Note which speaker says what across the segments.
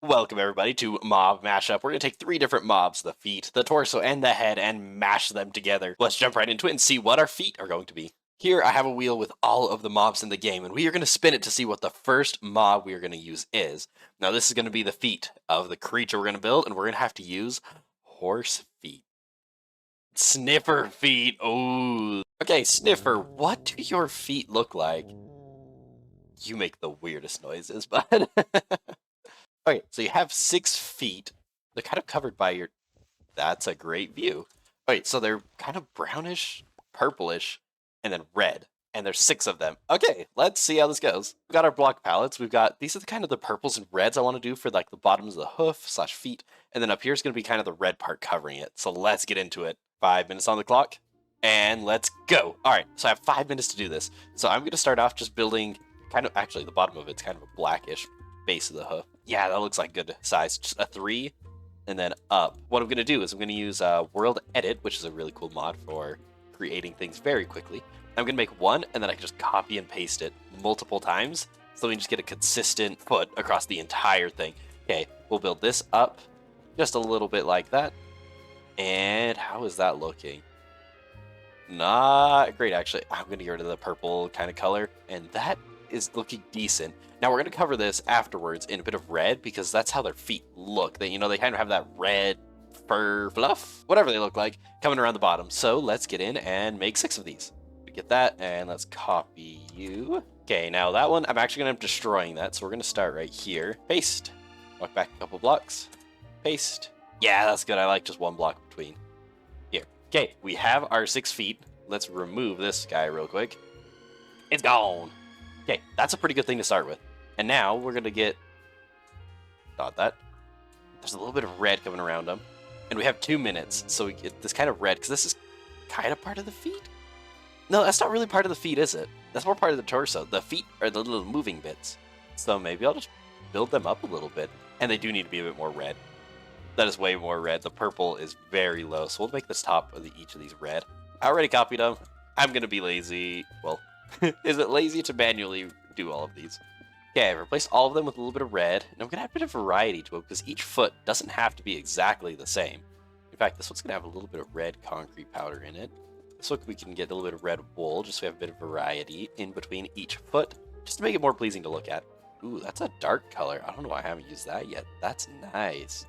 Speaker 1: Welcome everybody to Mob Mashup. We're going to take three different mobs, the feet, the torso, and the head, and mash them together. Let's jump right into it and see what our feet are going to be. Here I have a wheel with all of the mobs in the game, and we are going to spin it to see what the first mob we are going to use is. Now this is going to be the feet of the creature we're going to build, and we're going to have to use horse feet. Sniffer feet. Oh. Okay, Sniffer, what do your feet look like? You make the weirdest noises, bud. Okay, so you have 6 feet. They're kind of covered by your... That's a great view. Okay, so they're kind of brownish, purplish, and then red. And there's 6 of them. Okay, let's see how this goes. We've got our block palettes. We've got... These are kind of the purples and reds I want to do for like the bottoms of the hoof / feet. And then up here is going to be kind of the red part covering it. So let's get into it. 5 minutes on the clock. And let's go. All right, so I have 5 minutes to do this. So I'm going to start off just building kind of... Actually, the bottom of it's kind of a blackish base of the hoof. Yeah, that looks like good size. Just a 3 and then up. What I'm going to do is I'm going to use World Edit, which is a really cool mod for creating things very quickly. I'm going to make one, and then I can just copy and paste it multiple times, so we can just get a consistent foot across the entire thing. Okay, we'll build this up just a little bit like that. And how is that looking? Not great, actually. I'm going to get rid of the purple kind of color, and that is looking decent. Now we're going to cover this afterwards in a bit of red because that's how their feet look. They kind of have that red fur fluff, whatever they look like, coming around the bottom. So let's get in and make 6 of these. We get that, and let's copy you. Okay, now that one, I'm actually going to end up destroying that. So we're going to start right here. Paste. Walk back a couple blocks. Paste. Yeah, that's good. I like just one block between. Here. Okay, we have our 6 feet. Let's remove this guy real quick. It's gone. Okay, that's a pretty good thing to start with. And now we're going to get... Thought that. There's a little bit of red coming around them. And we have 2 minutes, so we get this kind of red, because this is kind of part of the feet? No, that's not really part of the feet, is it? That's more part of the torso. The feet are the little moving bits. So maybe I'll just build them up a little bit. And they do need to be a bit more red. That is way more red. The purple is very low, so we'll make this top of each of these red. I already copied them. I'm going to be lazy. Well, is it lazy to manually do all of these? Okay, I've replaced all of them with a little bit of red, and I'm going to add a bit of variety to it because each foot doesn't have to be exactly the same. In fact, this one's going to have a little bit of red concrete powder in it. This one we can get a little bit of red wool, just so we have a bit of variety in between each foot, just to make it more pleasing to look at. Ooh, that's a dark color. I don't know why I haven't used that yet. That's nice.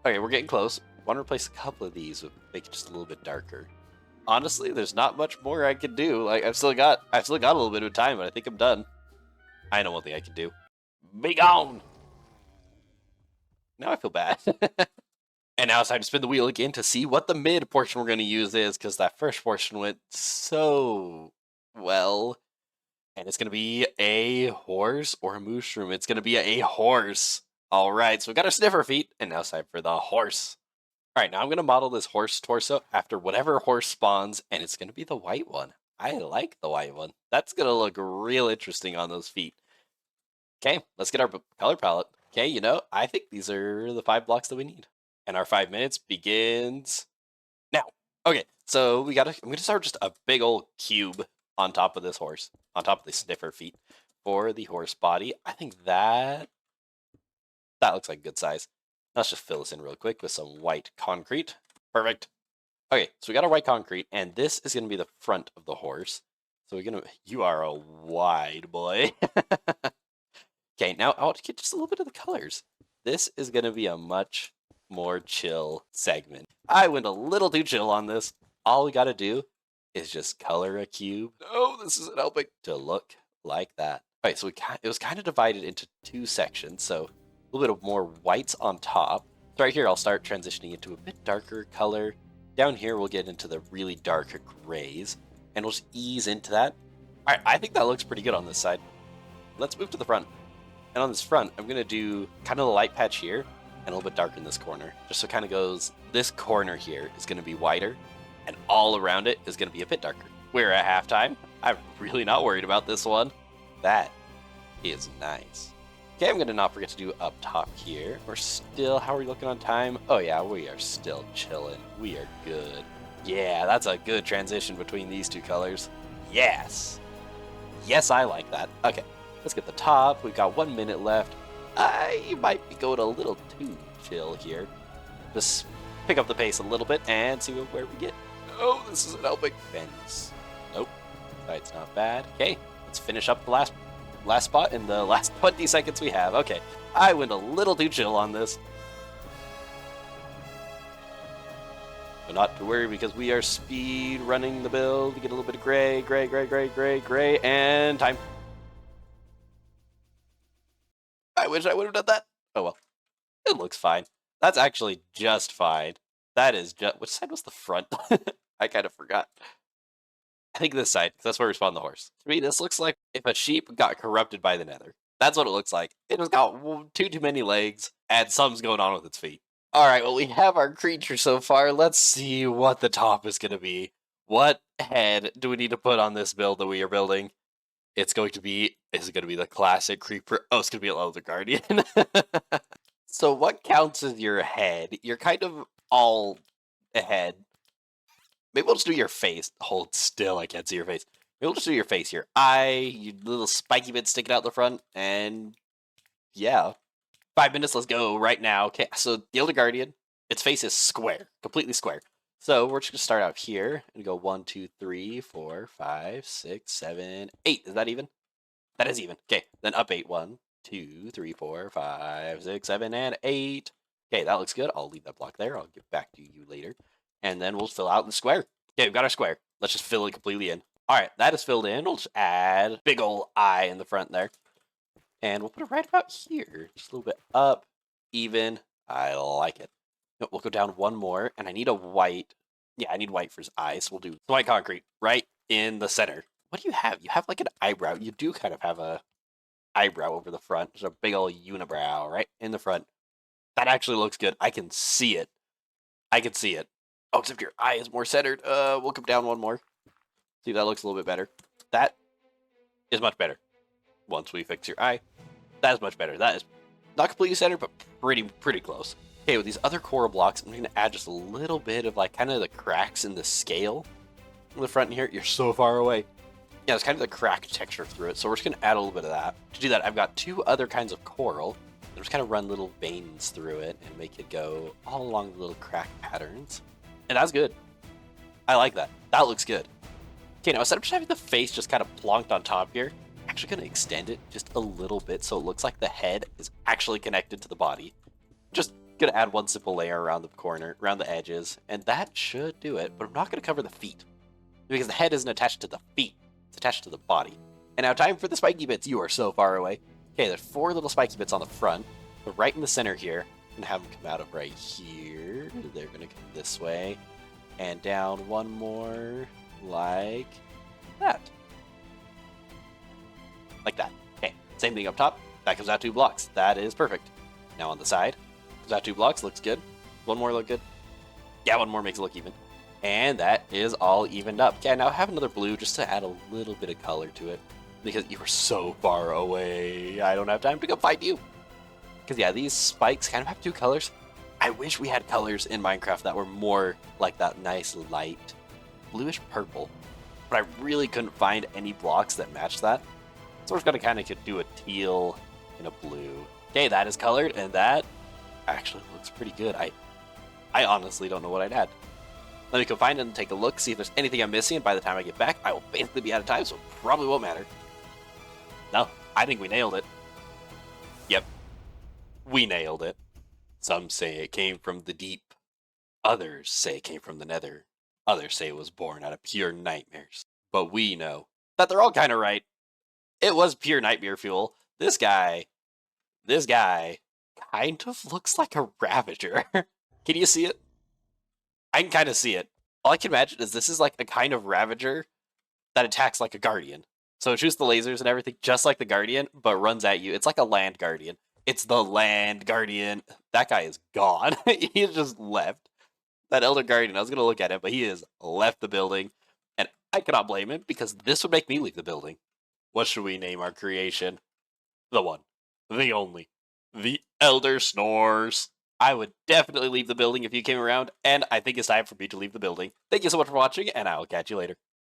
Speaker 1: Okay, we're getting close. I want to replace a couple of these with make it just a little bit darker. Honestly, there's not much more I can do. Like I've still got a little bit of time, but I think I'm done. I know one thing I can do. Be gone! Now I feel bad. And now it's time to spin the wheel again to see what the mid portion we're going to use is, because that first portion went so well. And it's going to be a horse or a mushroom. It's going to be a horse. All right, so we got our sniffer feet, and now it's time for the horse. All right, now I'm going to model this horse torso after whatever horse spawns, and it's going to be the white one. I like the white one. That's going to look real interesting on those feet. Okay, let's get our color palette. Okay, I think these are the 5 blocks that we need. And our 5 minutes begins now. Okay, so I'm going to start just a big old cube on top of this horse, on top of the sniffer feet for the horse body. I think that looks like a good size. Let's just fill this in real quick with some white concrete. Perfect. Okay, so we got our white concrete, and this is going to be the front of the horse. So you are a wide boy. Okay, now I want to get just a little bit of the colors. This is going to be a much more chill segment. I went a little too chill on this. All we got to do is just color a cube. No, this isn't helping. To look like that. All right, so it was kind of divided into 2 sections, so a little bit of more whites on top. So right here, I'll start transitioning into a bit darker color. Down here, we'll get into the really dark grays, and we'll just ease into that. All right, I think that looks pretty good on this side. Let's move to the front. And on this front, I'm going to do kind of the light patch here and a little bit darker in this corner. Just so it kind of goes, this corner here is going to be whiter, and all around it is going to be a bit darker. We're at halftime. I'm really not worried about this one. That is nice. Okay, I'm going to not forget to do up top here. We're still, how are we looking on time? Oh yeah, we are still chilling. We are good. Yeah, that's a good transition between these 2 colors. Yes. Yes, I like that. Okay, let's get the top. We've got 1 minute left. I might be going a little too chill here. Just pick up the pace a little bit and see where we get. Oh, this isn't helping. Fence. Nope. That's not bad. Okay, let's finish up the last spot in the last 20 seconds we have. Okay, I went a little too chill on this. But not to worry because we are speed running the build to get a little bit of gray, and time. I wish I would have done that. Oh well. It looks fine. That's actually just fine. That is just... Which side was the front? I kind of forgot. I think this side, because that's where we spawn the horse. To me, this looks like if a sheep got corrupted by the nether. That's what it looks like. It has got too many legs, and something's going on with its feet. Alright, well, we have our creature so far. Let's see what the top is going to be. What head do we need to put on this build that we are building? It's going to be... Is it going to be the classic creeper? Oh, it's going to be a Elder Guardian. So what counts as your head? You're kind of all ahead. Maybe we'll just do your face. Hold still, I can't see your face. Maybe we'll just do your face, your eye, your little spiky bit sticking out the front, and yeah. 5 minutes, let's go right now. Okay, so the Elder Guardian, its face is square, completely square. So we're just gonna start out here and go 1, 2, 3, 4, 5, 6, 7, 8. Is that even? That is even. Okay, then up 8. 1, 2, 3, 4, 5, 6, 7, and 8. Okay, that looks good. I'll leave that block there. I'll get back to you later. And then we'll fill out the square. Okay, we've got our square. Let's just fill it completely in. All right, that is filled in. We'll just add big old eye in the front there. And we'll put it right about here. Just a little bit up, even. I like it. We'll go down one more, and I need a white. Yeah, I need white for his eyes. We'll do white concrete right in the center. What do you have? You have like an eyebrow. You do kind of have a eyebrow over the front. There's a big old unibrow right in the front. That actually looks good. I can see it. I can see it. Oh, except your eye is more centered. We'll come down one more. See, that looks a little bit better. That is much better. Once we fix your eye, that is much better. That is not completely centered, but pretty close. Okay, with these other coral blocks, I'm going to add just a little bit of like kind of the cracks in the scale in the front here. You're so far away. Yeah, it's kind of the crack texture through it, so we're just going to add a little bit of that. To do that, I've got 2 other kinds of coral. I'm just kind of run little veins through it and make it go all along the little crack patterns. And that's good. I like that. That looks good. Okay, now instead of just having the face just kind of plonked on top here, I'm actually going to extend it just a little bit so it looks like the head is actually connected to the body. Just going to add one simple layer around the corner, around the edges, and that should do it, but I'm not going to cover the feet because the head isn't attached to the feet. It's attached to the body. And now time for the spiky bits. You are so far away. Okay, there's 4 little spiky bits on the front, but right in the center here, I'm going to have them come out of right here. They're going to come this way, and down one more, like that. Like that. Okay, same thing up top. That comes out 2 blocks. That is perfect. Now on the side, comes out 2 blocks. Looks good. One more look good. Yeah, one more makes it look even. And that is all evened up. Okay, now I have another blue just to add a little bit of color to it. Because you were so far away. I don't have time to go find you. Because yeah, these spikes kind of have 2 colors. I wish we had colors in Minecraft that were more like that nice light bluish purple. But I really couldn't find any blocks that matched that. So we're just going to kind of do a teal and a blue. Okay, that is colored, and that actually looks pretty good. I honestly don't know what I'd add. Let me go find it and take a look, see if there's anything I'm missing, and by the time I get back, I will basically be out of time, so it probably won't matter. No, I think we nailed it. Yep, we nailed it. Some say it came from the deep. Others say it came from the nether. Others say it was born out of pure nightmares. But we know that they're all kind of right. It was pure nightmare fuel. This guy kind of looks like a Ravager. Can you see it? I can kind of see it. All I can imagine is this is like a kind of Ravager that attacks like a Guardian. So it shoots the lasers and everything just like the Guardian, but runs at you. It's like a land Guardian. It's the land Guardian. That guy is gone. He just left. That Elder Guardian, I was going to look at him, but he has left the building. And I cannot blame him because this would make me leave the building. What should we name our creation? The one. The only. The Elder Snores. I would definitely leave the building if you came around, and I think it's time for me to leave the building. Thank you so much for watching, and I will catch you later.